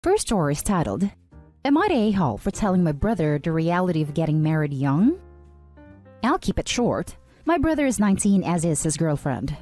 First story is titled, Am I the a-hole for telling my brother the reality of getting married young? I'll keep it short. My brother is 19, as is his girlfriend.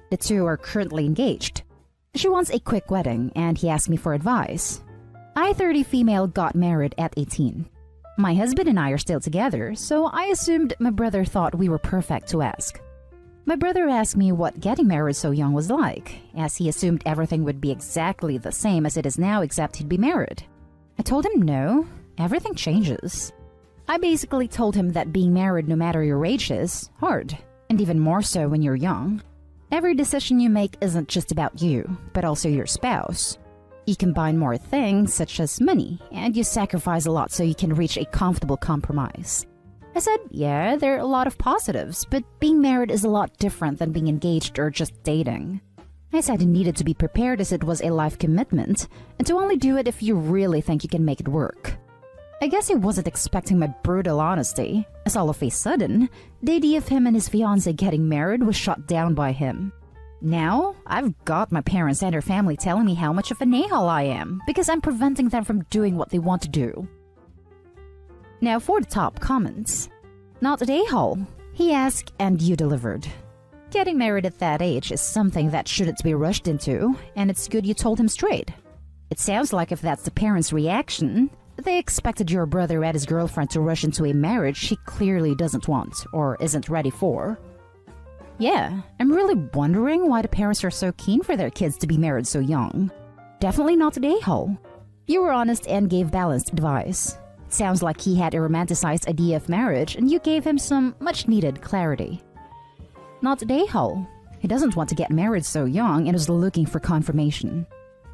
The two are currently engaged. She wants a quick wedding, and he asked me for advice. I, 30 female, got married at 18. My husband and I are still together, so I assumed my brother thought we were perfect to ask. My brother asked me what getting married so young was like, as he assumed everything would be exactly the same as it is now except he'd be married. I told him no, everything changes. I basically told him that being married no matter your age is hard, and even more so when you're young. Every decision you make isn't just about you, but also your spouse. You combine more things such as money, and you sacrifice a lot so you can reach a comfortable compromise. I said, yeah, there are a lot of positives, but being married is a lot different than being engaged or just dating. I said he needed to be prepared as it was a life commitment, and to only do it if you really think you can make it work. I guess he wasn't expecting my brutal honesty, as all of a sudden, the idea of him and his fiancée getting married was shot down by him. Now, I've got my parents and their family telling me how much of an a-hole I am, because I'm preventing them from doing what they want to do. Now for the top comments. Not an a-hole. He asked and you delivered. Getting married at that age is something that shouldn't be rushed into, and it's good you told him straight. It sounds like if that's the parents' reaction, they expected your brother and his girlfriend to rush into a marriage he clearly doesn't want or isn't ready for. Yeah, I'm really wondering why the parents are so keen for their kids to be married so young. Definitely not an a-hole. You were honest and gave balanced advice. It sounds like he had a romanticized idea of marriage and you gave him some much-needed clarity. Not an a-hole. He doesn't want to get married so young and is looking for confirmation.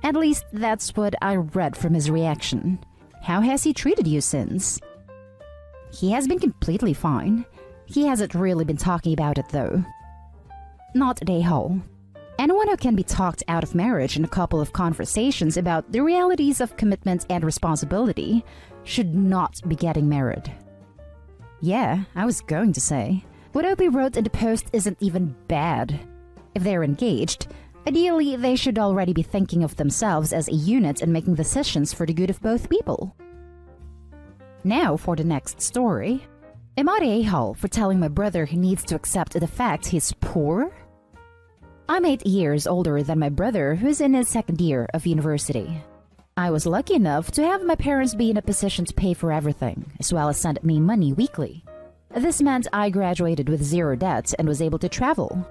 At least that's what I read from his reaction. How has he treated you since? He has been completely fine. He hasn't really been talking about it though. Not an a-hole. Anyone who can be talked out of marriage in a couple of conversations about the realities of commitment and responsibility should not be getting married. Yeah, I was going to say, what Opie wrote in the post isn't even bad. If they're engaged, ideally they should already be thinking of themselves as a unit and making decisions for the good of both people. Now for the next story. Am I the a-hole for telling my brother he needs to accept the fact he's poor? I'm 8 years older than my brother, who's in his second year of university. I was lucky enough to have my parents be in a position to pay for everything, as well as send me money weekly. This meant I graduated with zero debt and was able to travel.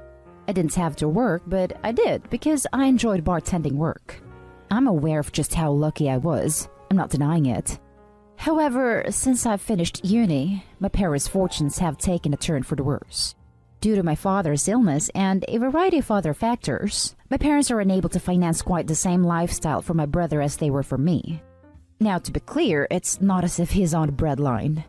I didn't have to work, but I did because I enjoyed bartending work. I'm aware of just how lucky I was. I'm not denying it. However, since I've finished uni, my parents' fortunes have taken a turn for the worse. Due to my father's illness and a variety of other factors, my parents are unable to finance quite the same lifestyle for my brother as they were for me. Now, to be clear, it's not as if he's on the breadline.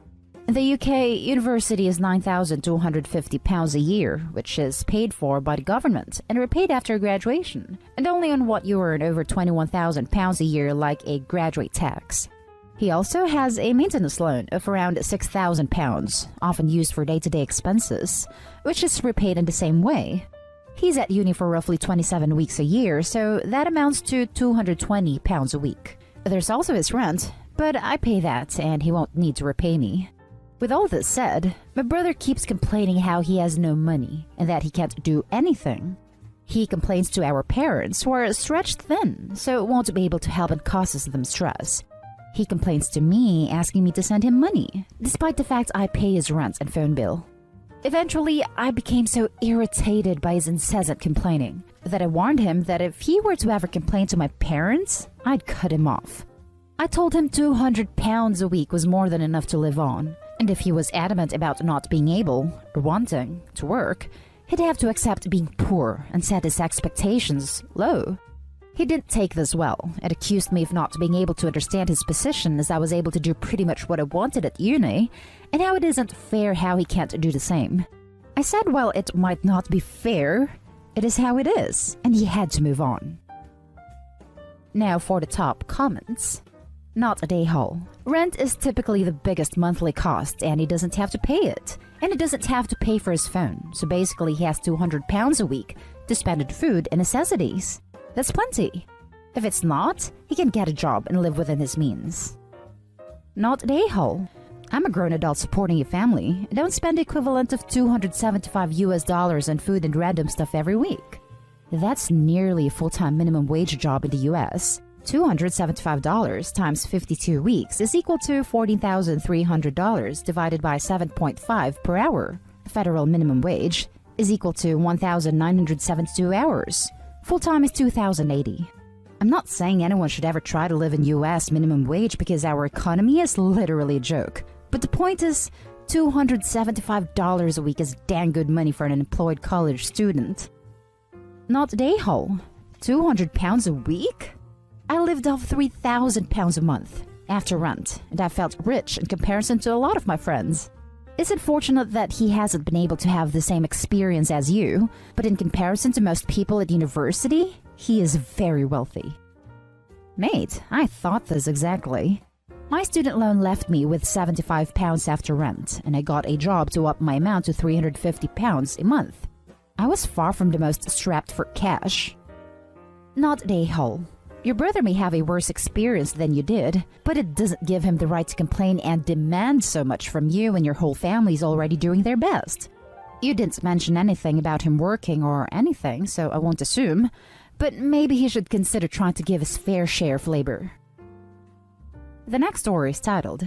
In the UK, university is £9,250 a year, which is paid for by the government and repaid after graduation, and only on what you earn over £21,000 a year like a graduate tax. He also has a maintenance loan of around £6,000, often used for day-to-day expenses, which is repaid in the same way. He's at uni for roughly 27 weeks a year, so that amounts to £220 a week. There's also his rent, but I pay that and he won't need to repay me. With all this said, my brother keeps complaining how he has no money and that he can't do anything. He complains to our parents, who are stretched thin, so won't be able to help and causes them stress. He complains to me, asking me to send him money, despite the fact I pay his rent and phone bill. Eventually, I became so irritated by his incessant complaining that I warned him that if he were to ever complain to my parents, I'd cut him off. I told him £200 a week was more than enough to live on, and if he was adamant about not being able, or wanting, to work, he'd have to accept being poor and set his expectations low. He didn't take this well and accused me of not being able to understand his position, as I was able to do pretty much what I wanted at uni, and how it isn't fair how he can't do the same. I said, well, it might not be fair, it is how it is, and he had to move on. Now for the top comments. Not a a-hole. Rent is typically the biggest monthly cost and he doesn't have to pay it. And he doesn't have to pay for his phone, so basically he has £200 a week to spend on food and necessities. That's plenty. If it's not, he can get a job and live within his means. Not an a-hole. I'm a grown adult supporting a family and don't spend the equivalent of $275 on food and random stuff every week. That's nearly a full-time minimum wage job in the US. $275 times 52 weeks is equal to $14,300 divided by 7.5 per hour. The federal minimum wage is equal to 1,972 hours. Full-time is 2,080. I'm not saying anyone should ever try to live in US minimum wage because our economy is literally a joke. But the point is, $275 a week is dang good money for an unemployed college student. Not a day-hole. 200 pounds a week? I lived off 3,000 pounds a month after rent, and I felt rich in comparison to a lot of my friends. It's unfortunate that he hasn't been able to have the same experience as you, but in comparison to most people at university, he is very wealthy. Mate, I thought this exactly. My student loan left me with 75 pounds after rent, and I got a job to up my amount to 350 pounds a month. I was far from the most strapped for cash. Not a hole. Your brother may have a worse experience than you did, but it doesn't give him the right to complain and demand so much from you when your whole family's already doing their best. You didn't mention anything about him working or anything, so I won't assume, but maybe he should consider trying to give his fair share of labor. The next story is titled,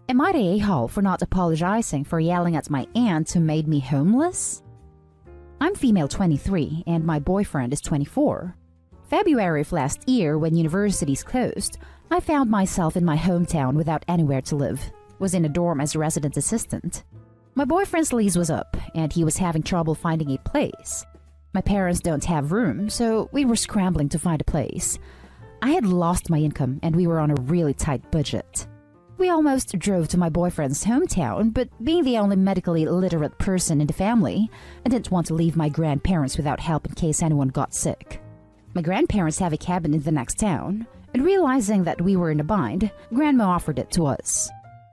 Am I the a-hole for not apologizing for yelling at my aunt who made me homeless? I'm female 23 and my boyfriend is 24. February of last year, when universities closed, I found myself in my hometown without anywhere to live. Was in a dorm as a resident assistant. My boyfriend's lease was up, and he was having trouble finding a place. My parents don't have room, so we were scrambling to find a place. I had lost my income, and we were on a really tight budget. We almost drove to my boyfriend's hometown, but being the only medically literate person in the family, I didn't want to leave my grandparents without help in case anyone got sick. My grandparents have a cabin in the next town, and realizing that we were in a bind, Grandma offered it to us.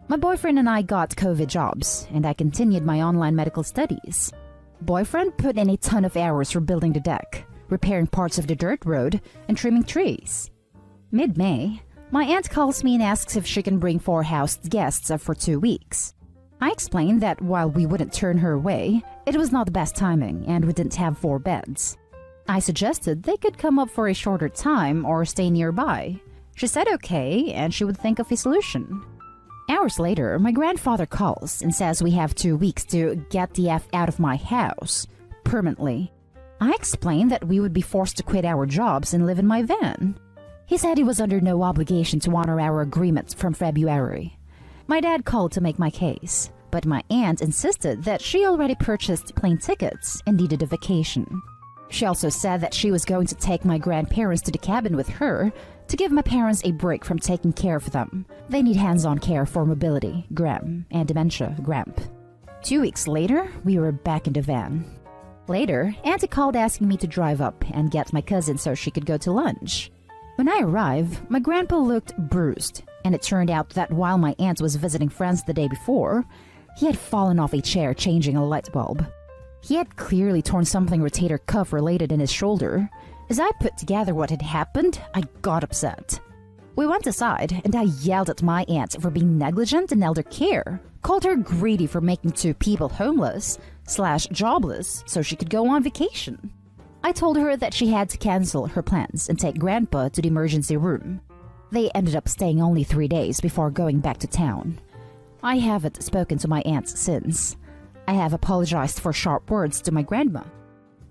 My boyfriend and I got COVID jobs, and I continued my online medical studies. Boyfriend put in a ton of hours for building the deck, repairing parts of the dirt road, and trimming trees. Mid-May, my aunt calls me and asks if she can bring 4 house guests for 2 weeks. I explained that while we wouldn't turn her away, it was not the best timing, and we didn't have 4 beds. I suggested they could come up for a shorter time or stay nearby. She said okay, and she would think of a solution. Hours later, my grandfather calls and says we have 2 weeks to get the F out of my house, permanently. I explained that we would be forced to quit our jobs and live in my van. He said he was under no obligation to honor our agreement from February. My dad called to make my case, but my aunt insisted that she already purchased plane tickets and needed a vacation. She also said that she was going to take my grandparents to the cabin with her to give my parents a break from taking care of them. They need hands-on care for mobility, Gram, and dementia, Gramp. 2 weeks later, we were back in the van. Later, Auntie called asking me to drive up and get my cousin so she could go to lunch. When I arrived, my grandpa looked bruised, and it turned out that while my aunt was visiting friends the day before, he had fallen off a chair changing a light bulb. He had clearly torn something rotator cuff related in his shoulder. As I put together what had happened, I got upset. We went aside, and I yelled at my aunt for being negligent in elder care, called her greedy for making 2 people homeless/jobless so she could go on vacation. I told her that she had to cancel her plans and take Grandpa to the emergency room. They ended up staying only 3 days before going back to town. I haven't spoken to my aunt since. I have apologized for sharp words to my grandma.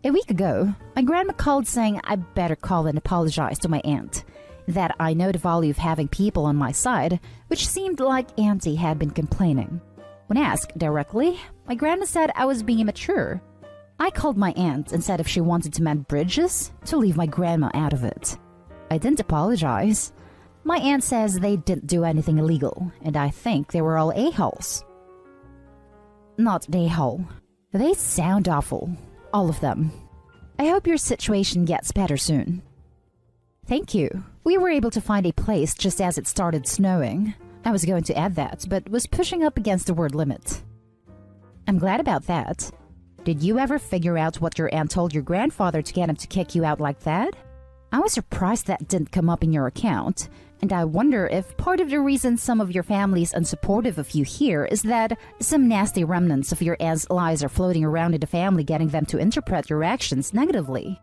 A week ago, my grandma called saying I better call and apologize to my aunt, that I know the value of having people on my side, which seemed like Auntie had been complaining. When asked directly, my grandma said I was being immature. I called my aunt and said if she wanted to mend bridges, to leave my grandma out of it. I didn't apologize. My aunt says they didn't do anything illegal, and I think they were all a-holes. Not a-hole. They sound awful. All of them. I hope your situation gets better soon. Thank you. We were able to find a place just as it started snowing. I was going to add that, but was pushing up against the word limit. I'm glad about that. Did you ever figure out what your aunt told your grandfather to get him to kick you out like that? I was surprised that didn't come up in your account, and I wonder if part of the reason some of your family is unsupportive of you here is that some nasty remnants of your aunt's lies are floating around in the family, getting them to interpret your actions negatively.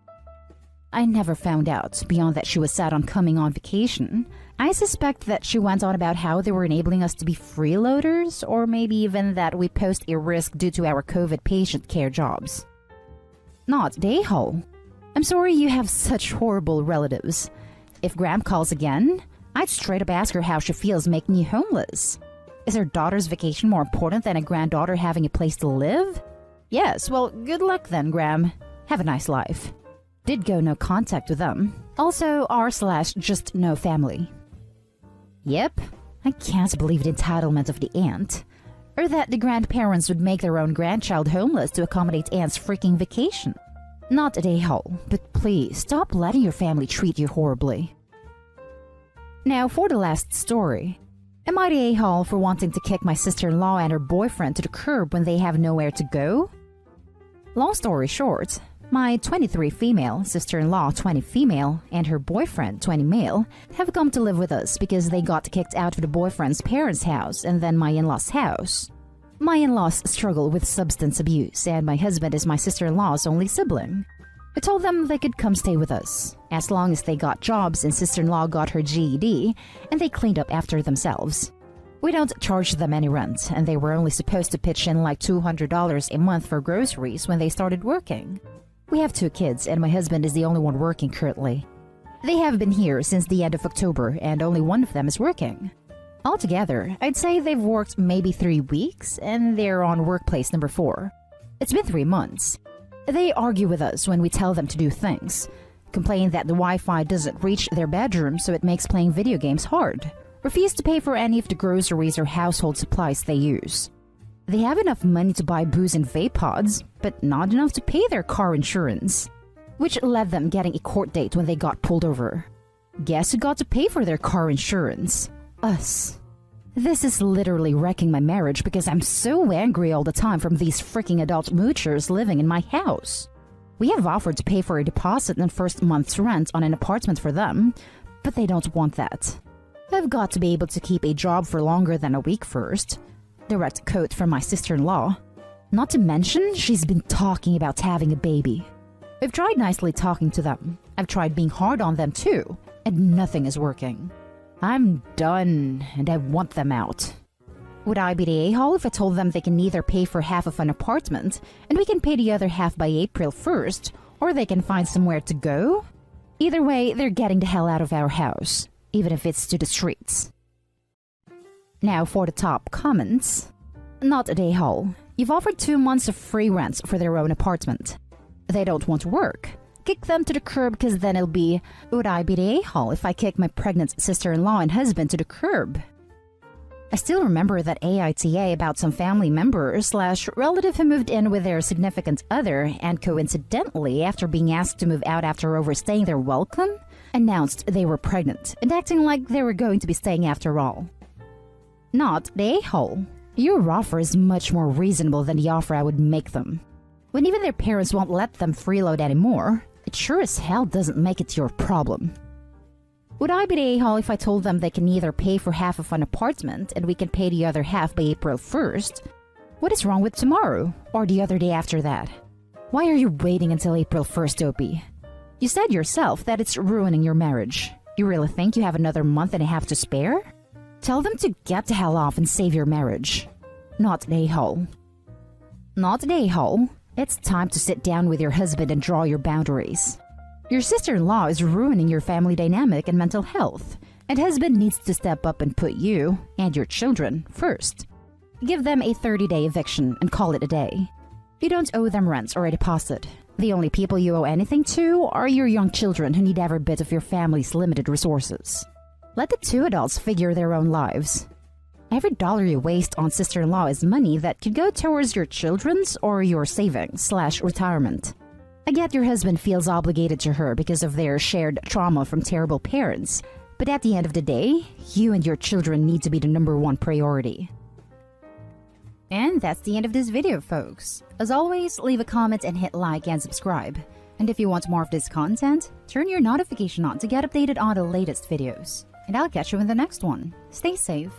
I never found out, beyond that she was sad on coming on vacation. I suspect that she went on about how they were enabling us to be freeloaders, or maybe even that we pose a risk due to our COVID patient care jobs. Not the a-hole. I'm sorry you have such horrible relatives. If Gram calls again, I'd straight up ask her how she feels making you homeless. Is her daughter's vacation more important than a granddaughter having a place to live? Yes, well, good luck then, Gram. Have a nice life. Did go no contact with them. Also r/just no family. Yep, I can't believe the entitlement of the aunt. Or that the grandparents would make their own grandchild homeless to accommodate aunt's freaking vacation. Not at a-hole, but please stop letting your family treat you horribly. Now for the last story. Am I the a-hole for wanting to kick my sister-in-law and her boyfriend to the curb when they have nowhere to go? Long story short, my 23 female, sister-in-law 20 female, and her boyfriend 20 male have come to live with us because they got kicked out of the boyfriend's parents' house and then my in-laws' house. My in-laws struggle with substance abuse, and my husband is my sister-in-law's only sibling. I told them they could come stay with us, as long as they got jobs and sister-in-law got her GED, and they cleaned up after themselves. We don't charge them any rent, and they were only supposed to pitch in like $200 a month for groceries when they started working. We have 2 kids, and my husband is the only one working currently. They have been here since the end of October, and only one of them is working. Altogether, I'd say they've worked maybe 3 weeks, and they're on workplace number 4. It's been 3 months. They argue with us when we tell them to do things, complain that the Wi-Fi doesn't reach their bedroom so it makes playing video games hard, refuse to pay for any of the groceries or household supplies they use. They have enough money to buy booze and vape pods, but not enough to pay their car insurance, which led them getting a court date when they got pulled over. Guess who got to pay for their car insurance? Us. This is literally wrecking my marriage because I'm so angry all the time from these freaking adult moochers living in my house. We have offered to pay for a deposit and first month's rent on an apartment for them, but they don't want that. I've got to be able to keep a job for longer than a week first. Direct quote from my sister-in-law. Not to mention, she's been talking about having a baby. I've tried nicely talking to them. I've tried being hard on them too, and nothing is working. I'm done, and I want them out. Would I be the a-hole if I told them they can either pay for half of an apartment, and we can pay the other half by April 1st, or they can find somewhere to go? Either way, they're getting the hell out of our house, even if it's to the streets. Now for the top comments. Not a a-hole. You've offered 2 months of free rent for their own apartment. They don't want to work. Kick them to the curb because then it'll be, would I be the a-hole if I kick my pregnant sister-in-law and husband to the curb? I still remember that AITA about some family member/relative who moved in with their significant other and coincidentally, after being asked to move out after overstaying their welcome, announced they were pregnant and acting like they were going to be staying after all. Not the a-hole. Your offer is much more reasonable than the offer I would make them. When even their parents won't let them freeload anymore, it sure as hell doesn't make it your problem. Would I be the a-hole if I told them they can either pay for half of an apartment and we can pay the other half by April 1st? What is wrong with tomorrow, or the other day after that? Why are you waiting until April 1st, Opie? You said yourself that it's ruining your marriage. You really think you have another month and a half to spare? Tell them to get the hell off and save your marriage. Not the a-hole. Not the a-hole. It's time to sit down with your husband and draw your boundaries. Your sister-in-law is ruining your family dynamic and mental health, and husband needs to step up and put you and your children first. Give them a 30-day eviction and call it a day. You don't owe them rent or a deposit. The only people you owe anything to are your young children who need every bit of your family's limited resources. Let the 2 adults figure their own lives. Every dollar you waste on sister-in-law is money that could go towards your children's or your savings/retirement. I get your husband feels obligated to her because of their shared trauma from terrible parents, but at the end of the day, you and your children need to be the #1 priority. And that's the end of this video, folks. As always, leave a comment and hit like and subscribe. And if you want more of this content, turn your notification on to get updated on the latest videos. And I'll catch you in the next one. Stay safe.